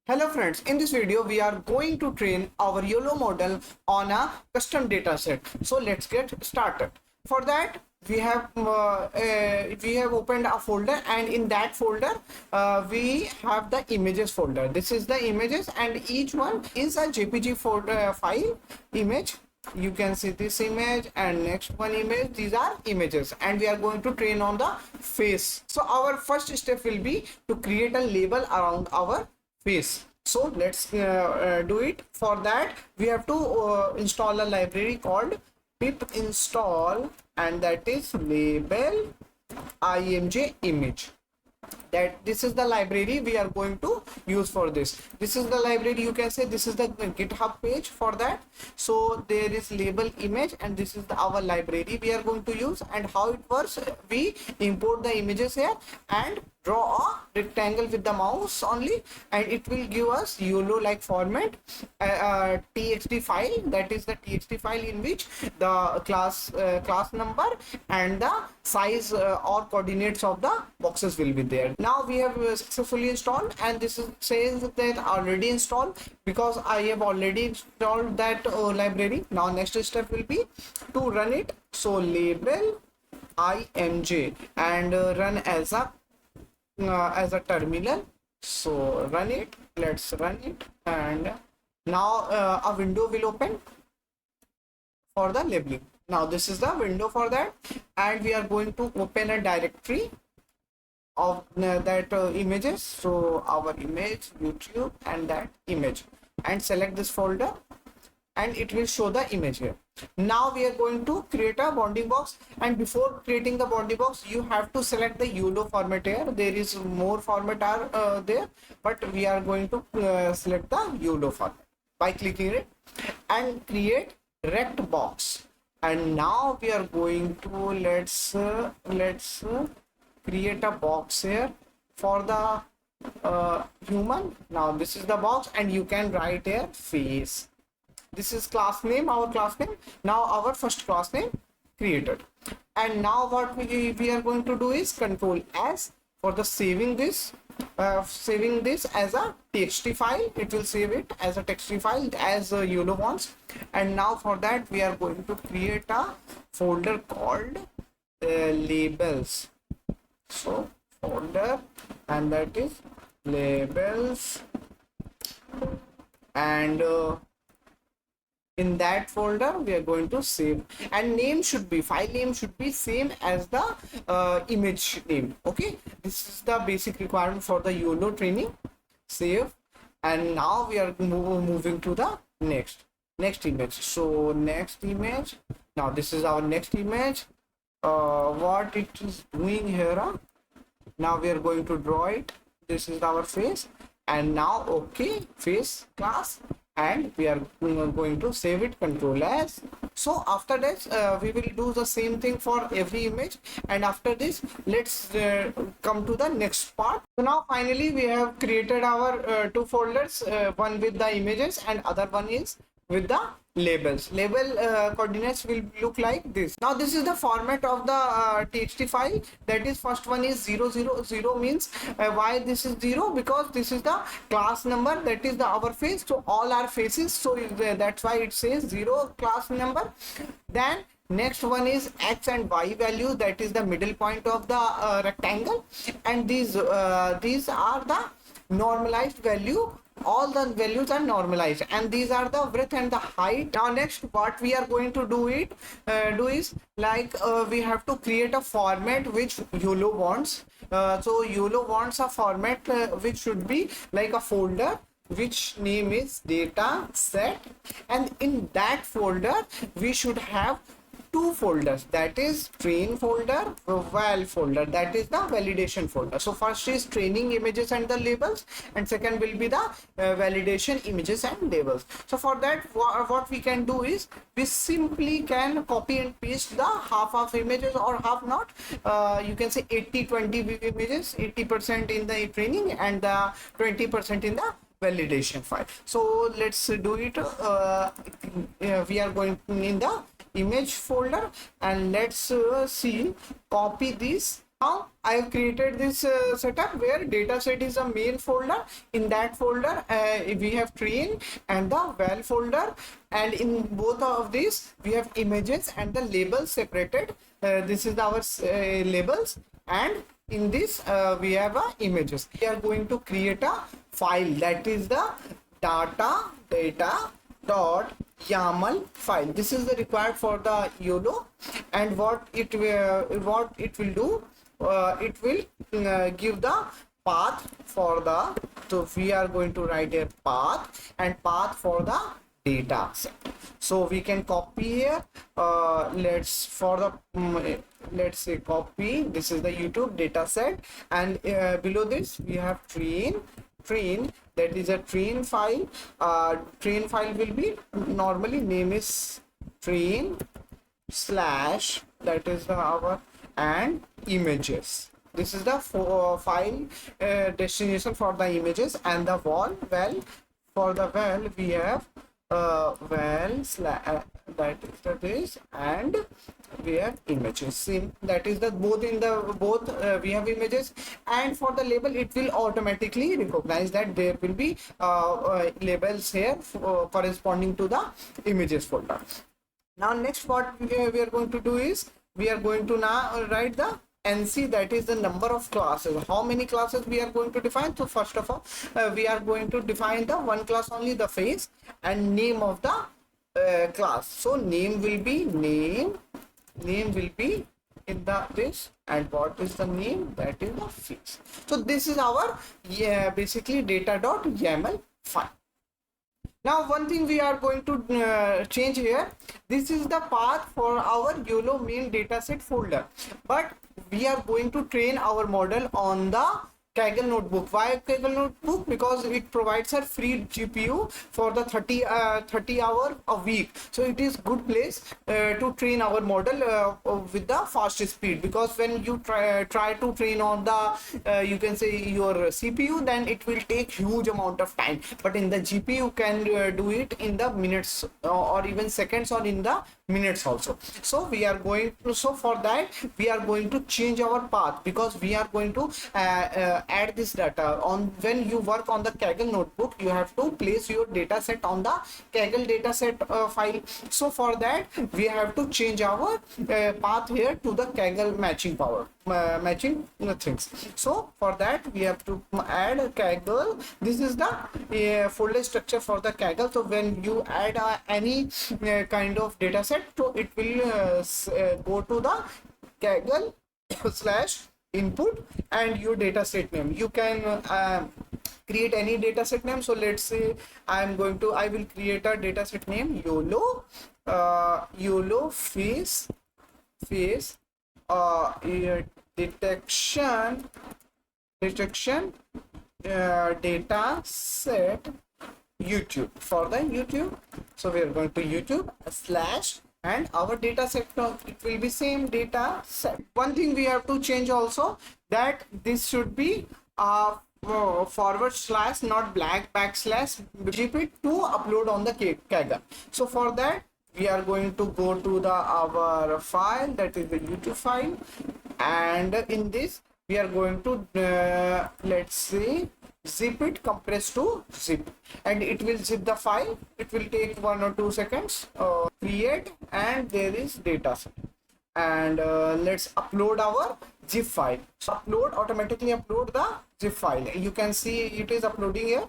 Hello friends, in this video we are going to train our YOLO model on a custom data set. So let's get started. For that we have opened a folder, and in that folder we have the images folder. This is the images, and each one is a JPG folder file image. You can see this image and next one image. These are images, and we are going to train on the face. So our first step will be to create a label around our face. So let's do it. For that we have to install a library called pip install, and that is label img image. That this is the library we are going to use for this. This is the library, you can say this is the GitHub page for that. So there is label image, and this is our library we are going to use. And how it works, we import the images here and draw a rectangle with the mouse only, and it will give us YOLO like format, txt file. That is the txt file in which the class number and the size or coordinates of the boxes will be there. Now we have successfully installed, and this is says that already installed because I have already installed that library. Now next step will be to run it. So label img and run as a terminal. So run it. Let's run it, and now a window will open for the labeling. Now this is the window for that, and we are going to open a directory of that images. So our image, YouTube, and that image, and select this folder, and it will show the image here. Now we are going to create a bounding box, and before creating the bounding box you have to select the YOLO format here. There is more format are there, but we are going to select the YOLO format by clicking it and create rect box. And now we are going to let's create a box here for the human. Now this is the box, and you can write here face. This is class name, our class name. Now our first class name created. And now what we are going to do is Control S for the saving this as a txt file. It will save it as a txt file as YOLO wants. And now for that we are going to create a folder called labels. So folder, and that is labels, and in that folder we are going to save, and name should be, file name should be same as the image name. Okay, this is the basic requirement for the YOLO training. Save, and now we are moving to the next image. So next image, now this is our next image. What it is doing here, now we are going to draw it. This is our face, and now okay, face class, and we are going to save it. Control S. So after this we will do the same thing for every image, and after this let's come to the next part. So now finally we have created our two folders, one with the images and other one is with the labels. Label coordinates will look like this. Now this is the format of the txt file. That is, first one is 000, means why this is 0, because this is the class number, that is the our face. So all are faces, so that's why it says 0 class number. Then next one is x and y value, that is the middle point of the rectangle, and these are the normalized value. All the values are normalized, and these are the width and the height. Now next what we are going to do is like we have to create a format which YOLO wants. So YOLO wants a format which should be like a folder which name is Dataset, and in that folder we should have two folders, that is train folder, val folder, that is the validation folder. So first is training images and the labels, and second will be the validation images and labels. So for that what we can do is we simply can copy and paste the half of images or half not. You can say 80-20 images, 80% in the training and the 20% in the validation file. So let's do it. We are going in the image folder, and let's see, copy this Now I have created this setup where dataset is a main folder. In that folder we have train and the val folder, and in both of these we have images and the labels separated. This is our labels, and in this we have images. We are going to create a file, that is the data.yaml file. This is the required for the YOLO, and what it will do, it will give the path for the, so we are going to write a path and path for the data set. So we can copy here, let's for the let's say copy, this is the YouTube data set, and below this we have train, that is a train file. Train file will be, normally name is train slash, that is our, and images. This is the file destination for the images, and the val, for the val we have val slash, that is the this, and we have images. Same, that is the both, in the both we have images, and for the label it will automatically recognize that there will be labels here corresponding to the images folder. Now next what we are going to do is, we are going to now write the NC, that is the number of classes. How many classes we are going to define? So first of all we are going to define the one class only, the face, and name of the class. So name will be name will be in the this, and what is the name? That is the face. So this is our basically data.yaml file. Now one thing we are going to change here, this is the path for our YOLO main dataset folder, but we are going to train our model on the Kaggle notebook. Why Kaggle notebook? Because it provides a free GPU for the 30 hour a week. So it is good place to train our model with the fastest speed, because when you try to train on the you can say your CPU, then it will take huge amount of time, but in the GPU you can do it in the minutes or even seconds, or in the minutes also. So we are going to, so for that we are going to change our path, because we are going to add this data on, when you work on the Kaggle notebook you have to place your data set on the Kaggle dataset file. So for that we have to change our path here to the Kaggle matching power, matching things. So for that we have to add Kaggle. This is the folder structure for the Kaggle. So when you add any kind of data set, so it will go to the Kaggle slash input and your data set name. You can create any data set name. So let's say I will create a data set name YOLO, YOLO face detection data set YouTube, for the YouTube. So we are going to YouTube slash, and our data set, it will be same data set. One thing we have to change also, that this should be forward slash, not backslash GP, to upload on the Kaggle. So for that we are going to go to the our file, that is the YouTube file, and in this we are going to let's say zip it, compress to zip, and it will zip the file. It will take 1 or 2 seconds. Create, and there is data set, and let's upload our zip file. So automatically upload the zip file. You can see it is uploading here,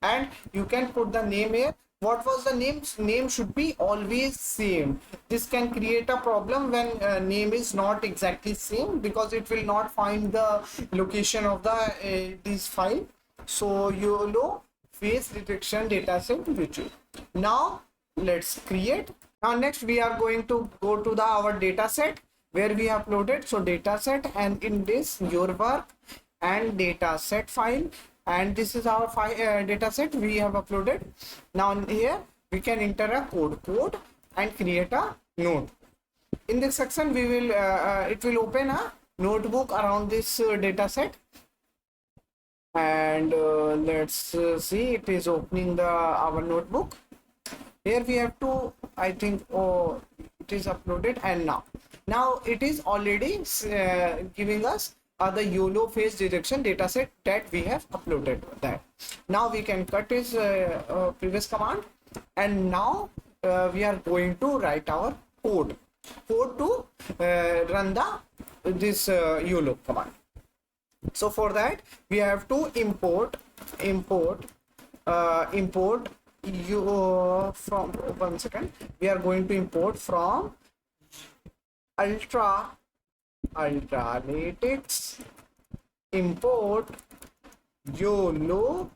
and you can put the name here. What was the name? Name should be always same. This can create a problem when name is not exactly same, because it will not find the location of the this file. So YOLO face detection dataset YouTube. Now let's create. Now next we are going to go to the our dataset where we uploaded. So dataset, and in this your work and dataset file, and this is our file dataset we have uploaded. Now here we can enter a code and create a node. In this section we will it will open a notebook around this dataset, and let's see, it is opening the our notebook. Here we have to, I think, it is uploaded, and now it is already giving us the YOLO phase direction dataset that we have uploaded. That now we can cut his previous command, and now we are going to write our code to run this YOLO command. So for that we have to import you from, one second, we are going to import from Ultralytics import YOLO,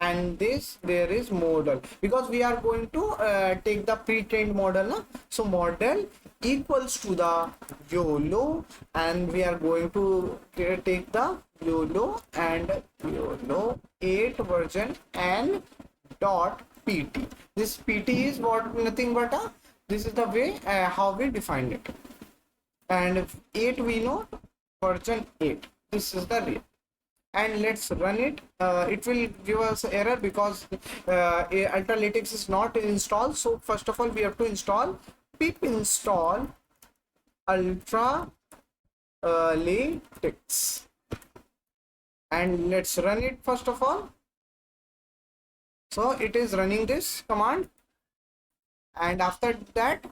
and this there is model, because we are going to take the pre-trained model, na? So model equals to the YOLO, and we are going to take the YOLO and YOLO8 version and dot pt. This pt is what, nothing but this is the way how we defined it, and 8 we know, version 8, this is the real. And let's run it. It will give us error because Ultralytics is not installed. So first of all we have to install pip install Ultralytics, and let's run it first of all. So it is running this command, and after that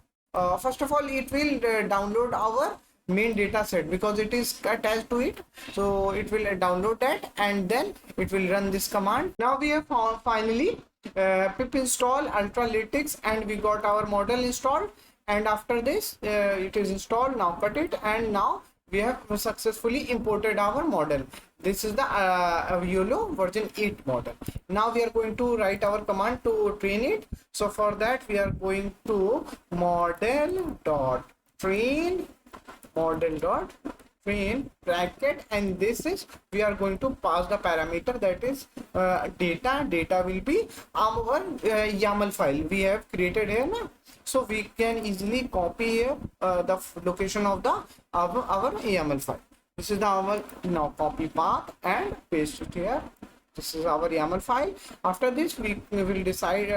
first of all it will download our main data set because it is attached to it. So it will download that, and then it will run this command. Now we have finally pip install Ultralytics, and we got our model installed, and after this it is installed. Now cut it, and now we have successfully imported our model. This is the YOLO version 8 model. Now we are going to write our command to train it. So for that we are going to model.train bracket, and this is, we are going to pass the parameter that is data will be our YAML file we have created here now. So we can easily copy here the location of the our YAML file. This is the our, now copy path and paste it here. This is our YAML file. After this we will decide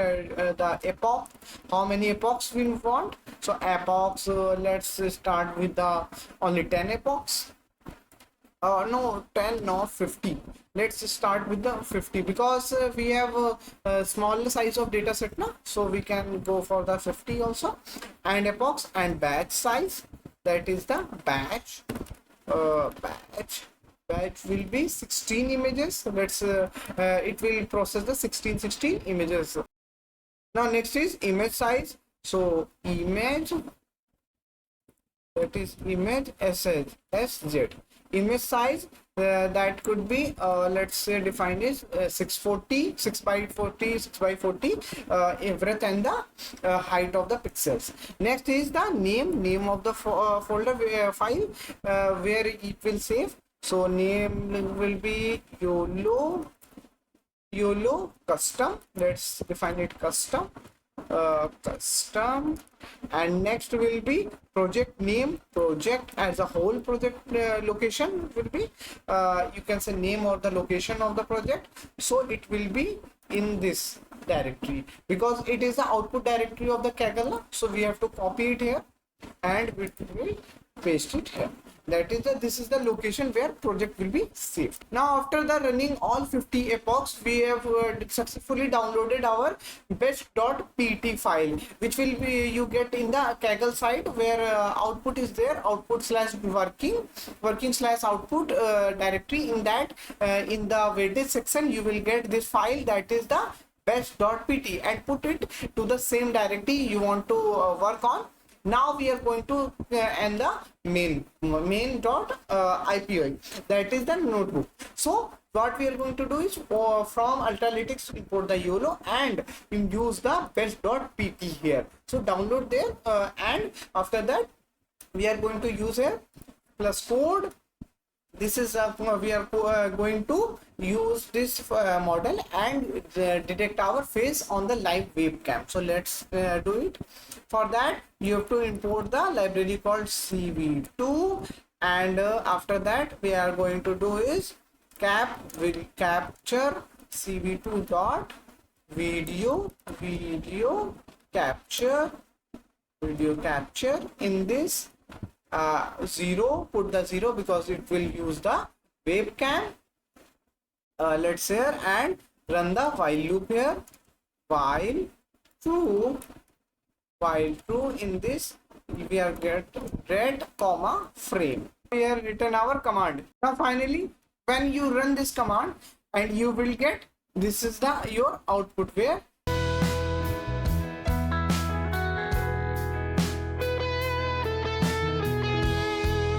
the epoch, how many epochs we want. So epochs, let's start with the only 10 epochs. No, 10, not 50. Let's start with the 50 because we have a small size of data set now, so we can go for the 50 also. And epochs and batch size, that is the batch will be 16 images. Let's it will process the 16 images. Now next is image size. So image, that is image SZ. Image size that could be let's say defined as 640 width and the height of the pixels. Next is the name of the folder file where it will save. So name will be YOLO custom. Let's define it custom. And next will be project name, project as a whole, project location will be you can say name or the location of the project. So it will be in this directory because it is the output directory of the Kaggle. So we have to copy it here and we will paste it here. That is this is the location where project will be saved. Now after the running all 50 epochs, we have successfully downloaded our best.pt file, which will be you get in the Kaggle site where output is there, output slash working slash output directory. In that in the weightage section you will get this file, that is the best.pt, and put it to the same directory you want to work on. Now we are going to end the main.ipy, that is the notebook. So what we are going to do is from Ultralytics import the YOLO and use the best.pt here. So download there and after that we are going to use here plus code. This is we are going to use this model and detect our face on the live webcam. So let's do it. For that you have to import the library called cv2, and after that we are going to do is will capture cv2 dot video capture video capture. In this 0, put the 0 because it will use the webcam. Let's say and run the while loop here. While true, in this we are get red comma frame. We have written our command. Now finally, when you run this command, and you will get this is the your output where